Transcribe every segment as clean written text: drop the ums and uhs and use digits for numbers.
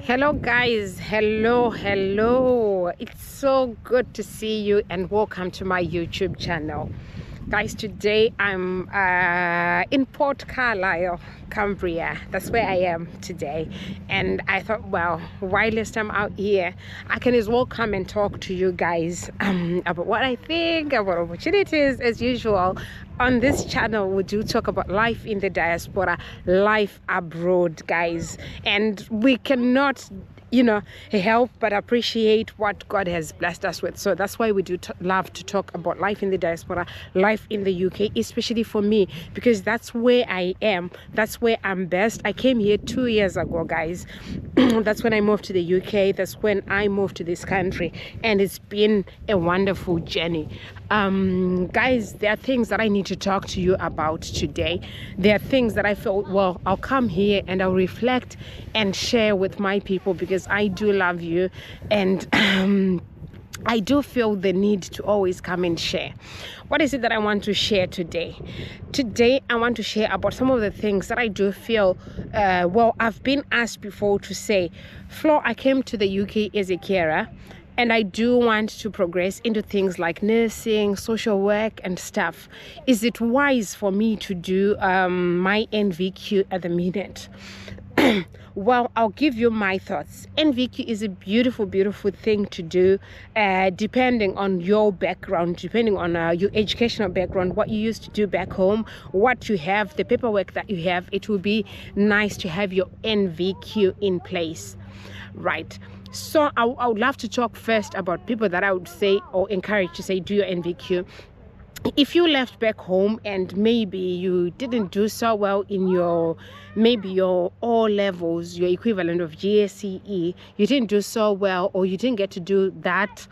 Hello guys, hello, it's so good to see you and welcome to my YouTube channel. Guys, today I'm in Port Carlisle, Cumbria. That's where I am today, and I thought, well, whilst I'm out here, I can as well come and talk to you guys about what I think about opportunities. As usual, on this channel we do talk about life in the diaspora, life abroad, guys, and we cannot help but appreciate what God has blessed us with. So that's why we do love to talk about life in the diaspora, life in the UK, especially for me, because that's where I am, that's where I'm best. I came here 2 years ago, guys. That's when I moved to the UK. That's when I moved to this country, and it's been a wonderful journey. Guys, there are things that I need to talk to you about today. There are things that I felt, well, I'll come here and I'll reflect and share with my people, because I do love you, and I do feel the need to always come and share. What is it that I want to share today? Today, I want to share about some of the things that I do feel, well, I've been asked before to say, Flo, I came to the UK as a carer, and I do want to progress into things like nursing, social work and stuff. Is it wise for me to do my NVQ at the minute? Well, I'll give you my thoughts. NVQ is a beautiful thing to do, depending on your background, depending on your educational background, what you used to do back home, what you have, the paperwork that you have. It will be nice to have your NVQ in place, right? So I would love to talk first about people that I would say or encourage to say do your NVQ. If you left back home and maybe you didn't do so well in your O levels, your equivalent of GCSE, you didn't do so well, or you didn't get to do that,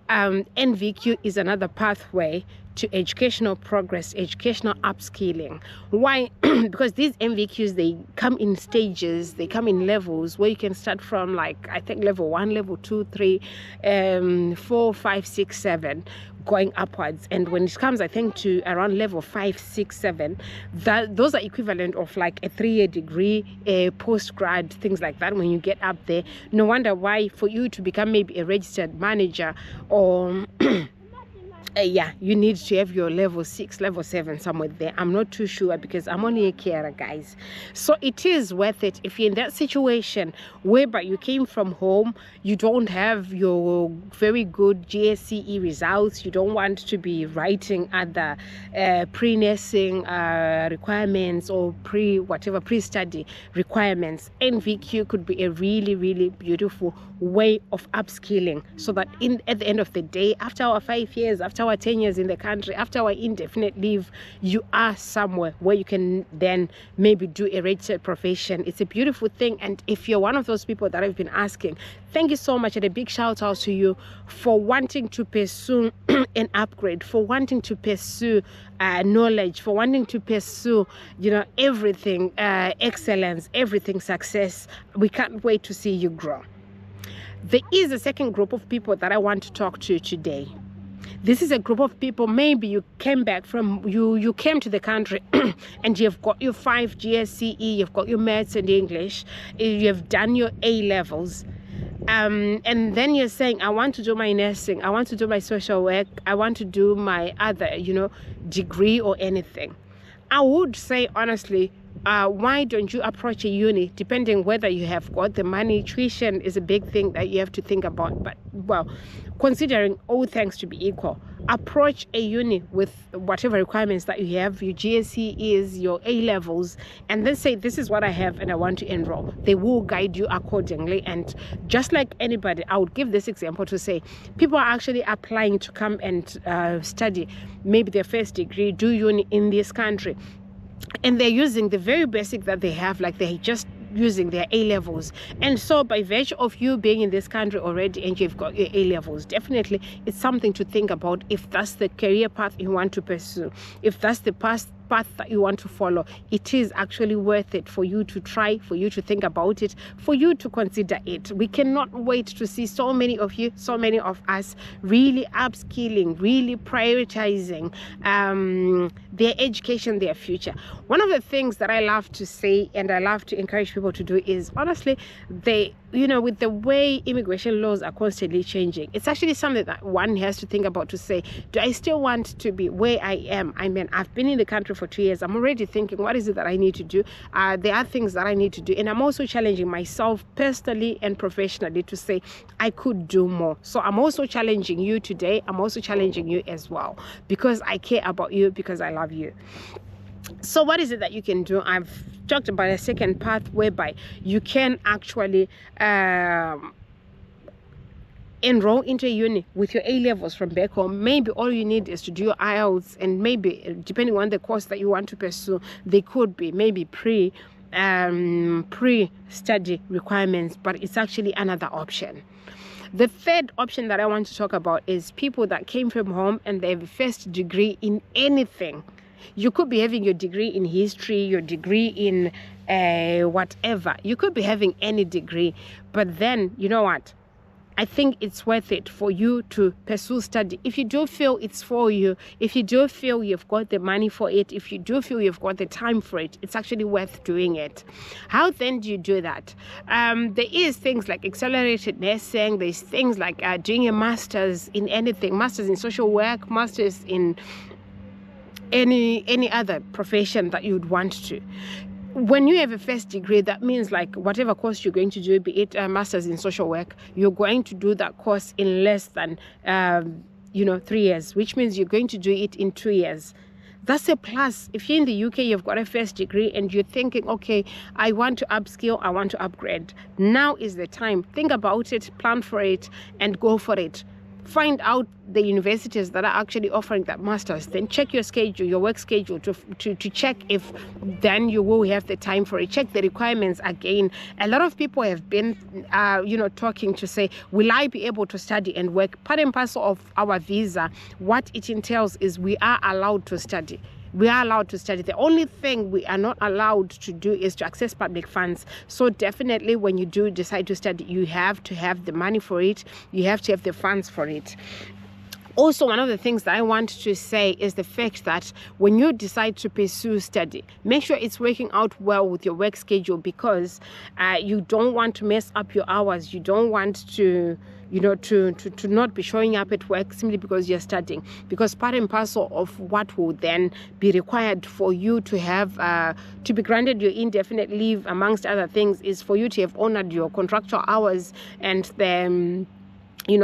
NVQ is another pathway to educational progress, educational upskilling. Why? Because these NVQs, they come in stages, they come in levels where you can start from, like, I think level 1, level 2, 3, 4, 5, 6, 7, going upwards. And when it comes, I think, to around level 5, 6, 7, those are equivalent of like a 3-year degree, a postgrad, things like that. When you get up there, no wonder why for you to become maybe a registered manager or yeah, you need to have your level 6, level 7, somewhere there. I'm not too sure, because I'm only a carer, guys. So it is worth it if you're in that situation whereby you came from home, you don't have your very good GCSE results, you don't want to be writing other pre-nursing requirements or pre-study requirements. NVQ could be a really beautiful way of upskilling, so that at the end of the day, after our 5 years, after our 10 years in the country, after our indefinite leave, you are somewhere where you can then maybe do a registered profession. It's a beautiful thing. And if you're one of those people that I've been asking, thank you so much, and a big shout out to you for wanting to pursue an upgrade, for wanting to pursue knowledge, for wanting to pursue everything, excellence, everything, success. We can't wait to see you grow. There is a second group of people that I want to talk to today. This is a group of people, maybe you came back from, you came to the country and you've got your 5 GCSE, you've got your maths and English, you've done your A levels, and then you're saying, I want to do my nursing, I want to do my social work, I want to do my other, degree or anything. I would say, honestly, why don't you approach a uni, depending whether you have got the money. Tuition is a big thing that you have to think about, but, well, considering all things to be equal, approach a uni with whatever requirements that you have, your GCSE is, your A levels, and then say, this is what I have and I want to enroll. They will guide you accordingly. And just like anybody, I would give this example to say, people are actually applying to come and study maybe their first degree, do uni in this country, and they're using the very basic that they have, like they're just using their A levels. And so by virtue of you being in this country already and you've got your A levels, definitely it's something to think about if that's the career path you want to pursue, if that's the path path that you want to follow, it is actually worth it for you to try, for you to think about it, for you to consider it. We cannot wait to see so many of you, so many of us really upskilling, really prioritizing their education, their future. One of the things that I love to say and I love to encourage people to do is, honestly, with the way immigration laws are constantly changing, it's actually something that one has to think about, to say, do I still want to be where I am? I mean, I've been in the country for 2 years. I'm already thinking, what is it that I need to do? There are things that I need to do. And I'm also challenging myself personally and professionally to say, I could do more. So I'm also challenging you today. I'm also challenging you as well, because I care about you, because I love you. So what is it that you can do? I've talked about a second path whereby you can actually enroll into a uni with your A-levels from back home. Maybe all you need is to do your IELTS, and maybe depending on the course that you want to pursue, they could be maybe pre-study requirements, but it's actually another option. The third option that I want to talk about is people that came from home and they have a first degree in anything. You could be having your degree in history, your degree in whatever. You could be having any degree, but then, you know what? I think it's worth it for you to pursue study. If you do feel it's for you, if you do feel you've got the money for it, if you do feel you've got the time for it, it's actually worth doing it. How then do you do that? There is things like accelerated nursing. There's things like doing a master's in anything, master's in social work, master's in any other profession that you'd want to. When you have a first degree, that means like whatever course you're going to do, be it a master's in social work, you're going to do that course in less than 3 years, which means you're going to do it in 2 years. That's a plus. If you're in the UK, you've got a first degree and you're thinking, okay, I want to upskill, I want to upgrade. Now is the time. Think about it, plan for it, and go for it. Find out the universities that are actually offering that master's. Then check your schedule, your work schedule, to check if then you will have the time for it. Check the requirements again. A lot of people have been, talking to say, will I be able to study and work? Part and parcel of our visa, what it entails is we are allowed to study. We are allowed to study. The only thing we are not allowed to do is to access public funds. So definitely when you do decide to study, you have to have the money for it. You have to have the funds for it. Also, one of the things that I want to say is the fact that when you decide to pursue study, make sure it's working out well with your work schedule, because you don't want to mess up your hours. You don't want to not be showing up at work simply because you're studying, because part and parcel of what will then be required for you to have to be granted your indefinite leave, amongst other things, is for you to have honored your contractual hours and the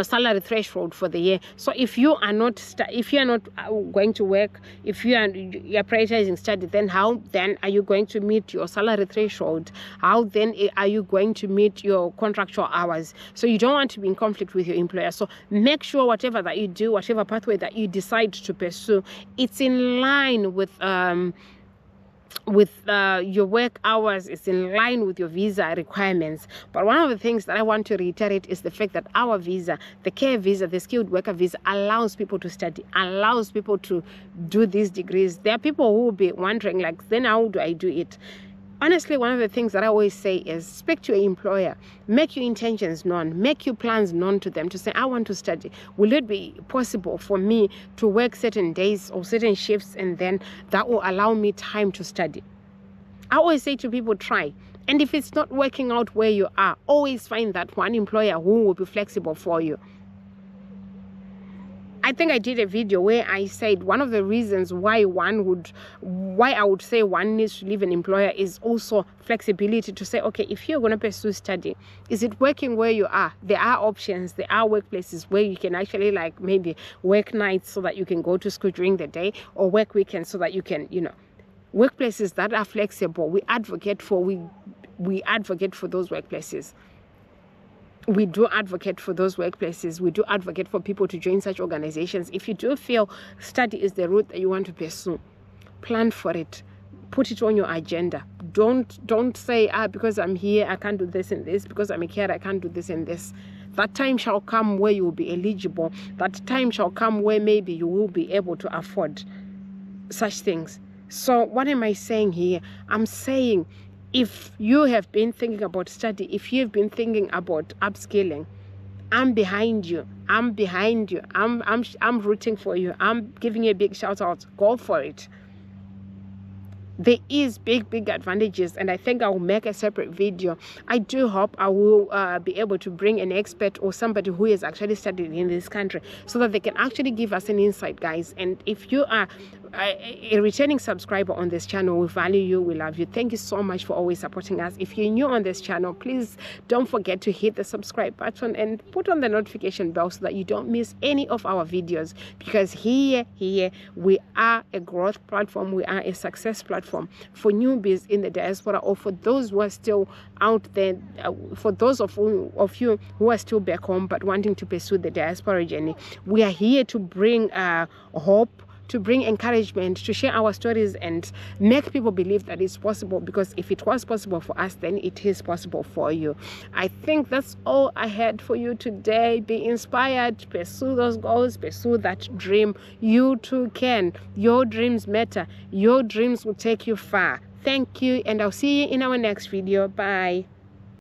salary threshold for the year. So if you are not going to work, if you're prioritizing study, then how then are you going to meet your salary threshold? How then are you going to meet your contractual hours? So you don't want to be in conflict with your employer. So make sure whatever that you do, whatever pathway that you decide to pursue, it's in line with your work hours, is in line with your visa requirements. But one of the things that I want to reiterate is the fact that our visa, the care visa, the skilled worker visa, allows people to study, allows people to do these degrees. There are people who will be wondering, like, then how do I do it? Honestly, one of the things that I always say is speak to your employer, make your intentions known, make your plans known to them, to say, I want to study. Will it be possible for me to work certain days or certain shifts, and then that will allow me time to study? I always say to people, try. And if it's not working out where you are, always find that one employer who will be flexible for you. I think I did a video where I said one of the reasons why I would say one needs to leave an employer is also flexibility, to say, okay, if you're going to pursue study, is it working where you are? There are options, there are workplaces where you can actually like maybe work nights so that you can go to school during the day, or work weekends so that you can, workplaces that are flexible. We advocate for those workplaces. We do advocate for those workplaces. We do advocate for people to join such organizations. If you do feel study is the route that you want to pursue, plan for it. Put it on your agenda. Don't say, because I'm here, I can't do this and this. Because I'm a carer, I can't do this and this. That time shall come where you will be eligible. That time shall come where maybe you will be able to afford such things. So what am I saying here? I'm saying, if you have been thinking about study, if you've been thinking about upskilling, I'm behind you. I'm behind you. I'm rooting for you. I'm giving you a big shout out. Go for it. There is big advantages, and I think I will make a separate video. I do hope I will be able to bring an expert or somebody who has actually studied in this country, so that they can actually give us an insight, guys. And if you are a returning subscriber on this channel, we value you, we love you. Thank you so much for always supporting us. If you're new on this channel, please don't forget to hit the subscribe button and put on the notification bell so that you don't miss any of our videos, because here we are a growth platform, we are a success platform for newbies in the diaspora, or for those who are still out there, for those of you who are still back home but wanting to pursue the diaspora journey. We are here to bring hope, to bring encouragement, to share our stories and make people believe that it's possible, because if it was possible for us, then it is possible for you. I think that's all I had for you today. Be inspired, pursue those goals, pursue that dream. You too can. Your dreams matter. Your dreams will take you far. Thank you, and I'll see you in our next video. Bye.